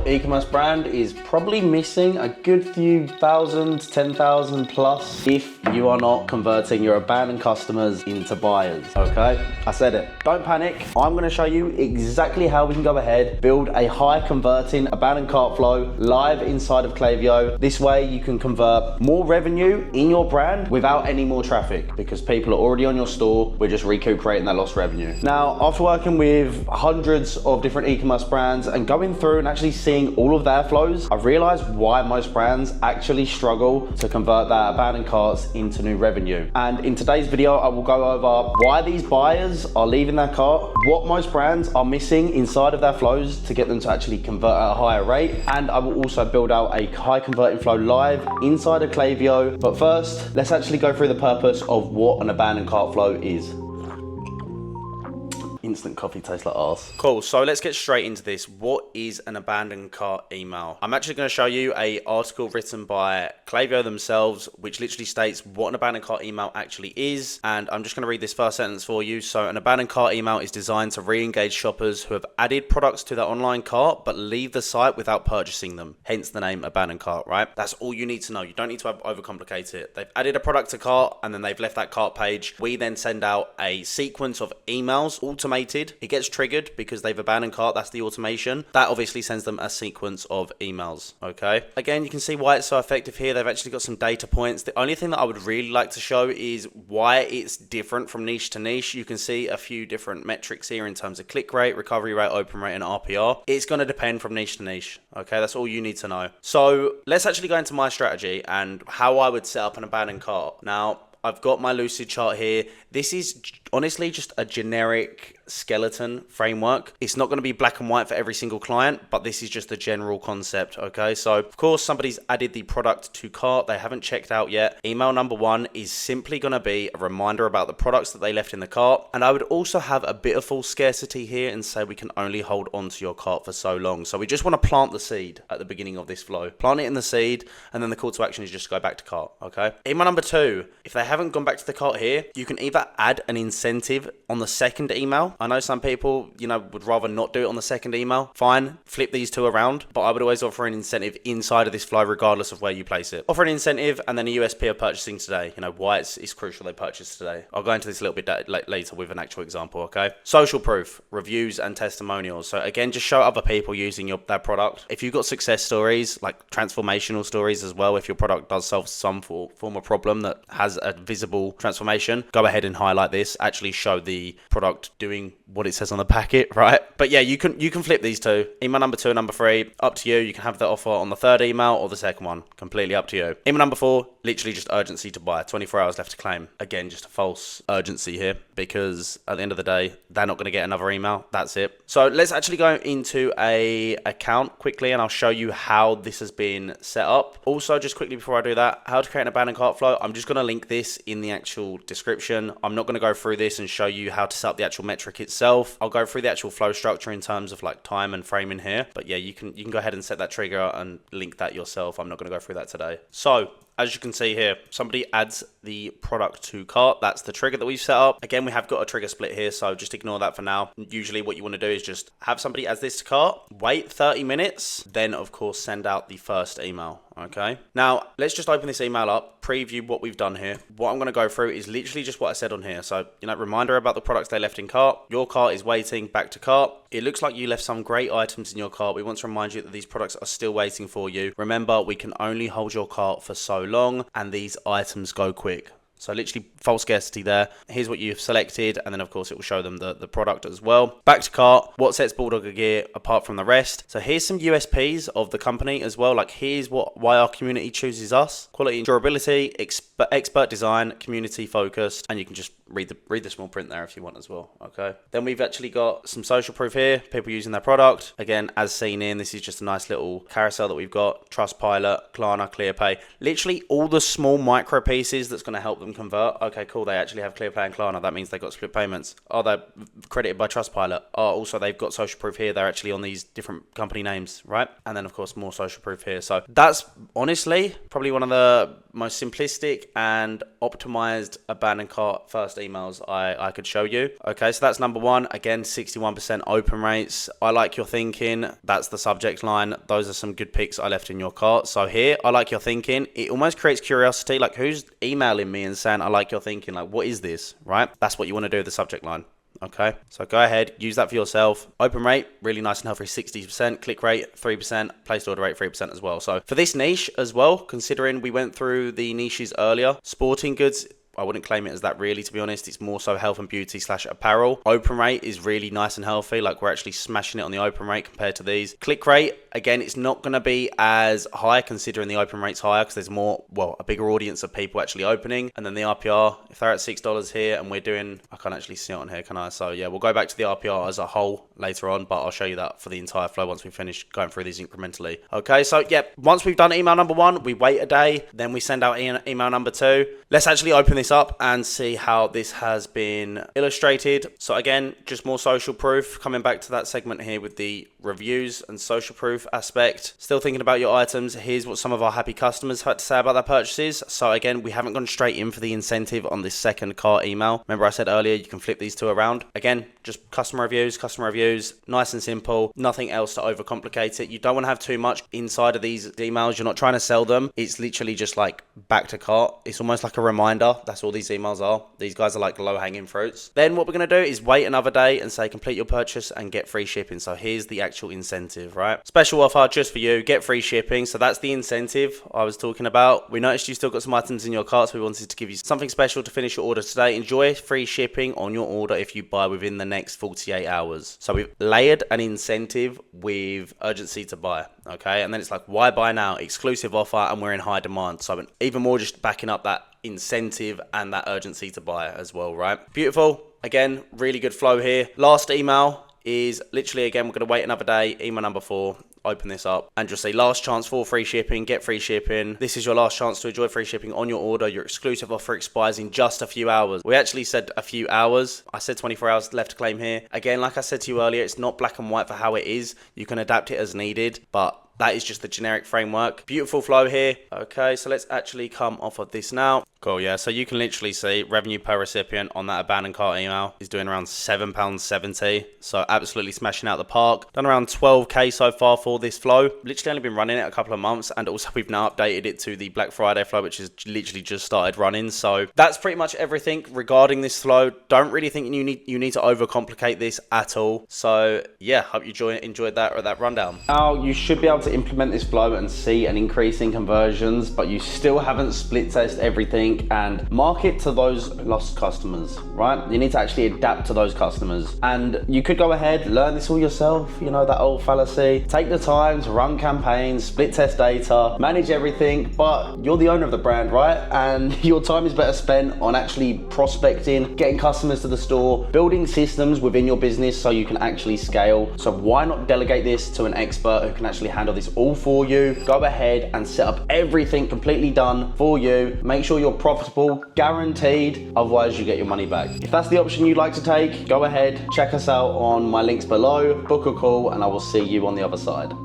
e-commerce brand is probably missing a good few thousand, 10,000 plus if you are not converting your abandoned customers into buyers, okay? I said it. Don't panic. I'm gonna show you exactly how we can go ahead, build a high converting abandoned cart flow live inside of Klaviyo. This way you can convert more revenue in your brand without any more traffic because people are already on your store. We're just recuperating that lost revenue. Now, after working with hundreds of different e-commerce brands and going through and actually seeing all of their flows, I realized why most brands actually struggle to convert their abandoned carts into new revenue. And in today's video, I will go over why these buyers are leaving their cart, what most brands are missing inside of their flows to get them to actually convert at a higher rate, and I will also build out a high converting flow live inside of Klaviyo. But first, let's actually go through the purpose of what an abandoned cart flow is. Instant coffee tastes like arse. Cool, so let's get straight into this. What is an abandoned cart email? I'm actually going to show you an article written by Klaviyo themselves, which literally states what an abandoned cart email actually is. And I'm just going to read this first sentence for you. So an abandoned cart email is designed to re-engage shoppers who have added products to their online cart, but leave the site without purchasing them. Hence the name abandoned cart, right? That's all you need to know. You don't need to overcomplicate it. They've added a product to cart and then they've left that cart page. We then send out a sequence of emails, automated. It gets triggered because they've abandoned cart. That's the automation. That obviously sends them a sequence of emails. Okay. Again, you can see why it's so effective here. They've actually got some data points. The only thing that I would really like to show is why it's different from niche to niche. You can see a few different metrics here in terms of click rate, recovery rate, open rate, and RPR. It's going to depend from niche to niche. Okay. That's all you need to know. So let's actually go into my strategy and how I would set up an abandoned cart. Now, I've got my Lucid chart here. This is honestly just a generic skeleton framework. It's not going to be black and white for every single client, but this is just the general concept. Okay, so of course somebody's added the product to cart, they haven't checked out yet. Email number one is simply going to be a reminder about the products that they left in the cart, and I would also have a bit of false scarcity here and say we can only hold on to your cart for so long. So we just want to plant the seed at the beginning of this flow, plant it in the seed, and then the call to action is just go back to cart. Okay, email number two, if they haven't gone back to the cart here, you can either add an incentive on the second email. I know some people, would rather not do it on the second email. Fine, flip these two around, but I would always offer an incentive inside of this flow regardless of where you place it. Offer an incentive and then a USP of purchasing today. Why it's crucial they purchase today. I'll go into this a little bit later with an actual example, okay? Social proof, reviews and testimonials. So again, just show other people using that product. If you've got success stories, like transformational stories as well, if your product does solve some form of problem that has a visible transformation, go ahead and highlight this. Actually show the product doing what it says on the packet, right? But yeah, you can flip these two. Email number two and number three, up to you. You can have the offer on the third email or the second one. Completely up to you. Email number four, literally just urgency to buy. 24 hours left to claim. Again, just a false urgency here because at the end of the day, they're not going to get another email. That's it. So let's actually go into a account quickly and I'll show you how this has been set up. Also, just quickly before I do that, how to create an abandoned cart flow. I'm just going to link this in the actual description. I'm not going to go through this and show you how to set up the actual metric itself. I'll go through the actual flow structure in terms of like time and framing here. But yeah, you can go ahead and set that trigger and link that yourself. I'm not going to go through that today. So as you can see here, somebody adds the product to cart. That's the trigger that we've set up. Again, we have got a trigger split here, so just ignore that for now. Usually what you want to do is just have somebody add this to cart, wait 30 minutes, then of course send out the first email. Okay, now let's just open this email up, preview what we've done here. What I'm going to go through is literally just what I said on here. So, reminder about the products they left in cart. Your cart is waiting, back to cart. It looks like you left some great items in your cart. We want to remind you that these products are still waiting for you. Remember, we can only hold your cart for so long and these items go quick. So literally false scarcity there. Here's what you've selected. And then of course it will show them the product as well. Back to cart. What sets Bulldogger Gear apart from the rest? So here's some USPs of the company as well. Like here's why our community chooses us. Quality and durability, expert design, community focused. And you can just read the small print there if you want as well. Okay. Then we've actually got some social proof here. People using their product. Again, as seen in, this is just a nice little carousel that we've got. Trustpilot, Klarna, ClearPay. Literally all the small micro pieces that's going to help them convert. Okay, cool. They actually have ClearPay and Klarna. That means they got split payments. Oh, they're credited by Trustpilot. Oh, also they've got social proof here. They're actually on these different company names, right? And then of course more social proof here. So that's honestly probably one of the most simplistic and optimized abandoned cart first emails I could show you. Okay, so that's number one. Again, 61% open rates. I like your thinking. That's the subject line. Those are some good picks I left in your cart. So here, I like your thinking. It almost creates curiosity. Like, who's emailing me and saying, I like your thinking? Like, what is this, right? That's what you want to do with the subject line. Okay, so go ahead, use that for yourself. Open rate, really nice and healthy, 60%. Click rate, 3%. Placed order rate, 3% as well. So for this niche as well, considering we went through the niches earlier, sporting goods, I wouldn't claim it as that really, to be honest. It's more so health and beauty / apparel. Open rate is really nice and healthy. Like, we're actually smashing it on the open rate compared to these. Click rate, again, it's not going to be as high considering the open rate's higher because there's more, well, a bigger audience of people actually opening. And then the RPR, if they're at $6 here and we're doing, I can't actually see it on here, can I? So yeah, we'll go back to the RPR as a whole later on, but I'll show you that for the entire flow once we finish going through these incrementally. Okay, so yeah, once we've done email number one, we wait a day, then we send out email number two. Let's actually open this up and see how this has been illustrated. So again, just more social proof. Coming back to that segment here with the reviews and social proof aspect. Still thinking about your items. Here's what some of our happy customers had to say about their purchases. So again, we haven't gone straight in for the incentive on this second cart email. Remember I said earlier, you can flip these two around. Again, just customer reviews, nice and simple. Nothing else to overcomplicate it. You don't want to have too much inside of these emails. You're not trying to sell them. It's literally just like back to cart. It's almost like a reminder. That's all these emails are. These guys are like low-hanging fruits. Then what we're going to do is wait another day and say complete your purchase and get free shipping. So here's the actual incentive, right? Special offer just for you, get free shipping. So that's the incentive I was talking about. We noticed you still got some items in your cart, so we wanted to give you something special to finish your order today. Enjoy free shipping on your order if you buy within the next 48 hours. So we've layered an incentive with urgency to buy, okay? And then it's like, why buy now? Exclusive offer, and we're in high demand. So even more just backing up that incentive and that urgency to buy as well, right? Beautiful. Again, really good flow here. Last email is literally, again, we're going to wait another day. Email number 4. Open this up and just say last chance for free shipping, get free shipping. This is your last chance to enjoy free shipping on your order. Your exclusive offer expires in just a few hours. We actually said a few hours. I said 24 hours left to claim here. Again, like I said to you earlier, it's not black and white for how it is. You can adapt it as needed, but that is just the generic framework. Beautiful flow here. Okay, so let's actually come off of this now. Cool, yeah, so you can literally see revenue per recipient on that abandoned cart email is doing around £7.70. So absolutely smashing out the park. Done around 12k so far for this flow. Literally only been running it a couple of months, and also we've now updated it to the Black Friday flow, which has literally just started running. So that's pretty much everything regarding this flow. Don't really think you need to overcomplicate this at all. So yeah, hope you enjoyed that rundown. Now you should be able to implement this flow and see an increase in conversions, but you still haven't split test everything and market to those lost customers, right? You need to actually adapt to those customers, and you could go ahead, learn this all yourself, you know, that old fallacy. Take the time to run campaigns, split test data, manage everything, but you're the owner of the brand, right? And your time is better spent on actually prospecting, getting customers to the store, building systems within your business so you can actually scale. So why not delegate this to an expert who can actually handle this all for you? Go ahead and set up everything completely done for you. Make sure you're profitable, guaranteed, otherwise you get your money back. If that's the option you'd like to take, go ahead, check us out on my links below, book a call, and I will see you on the other side.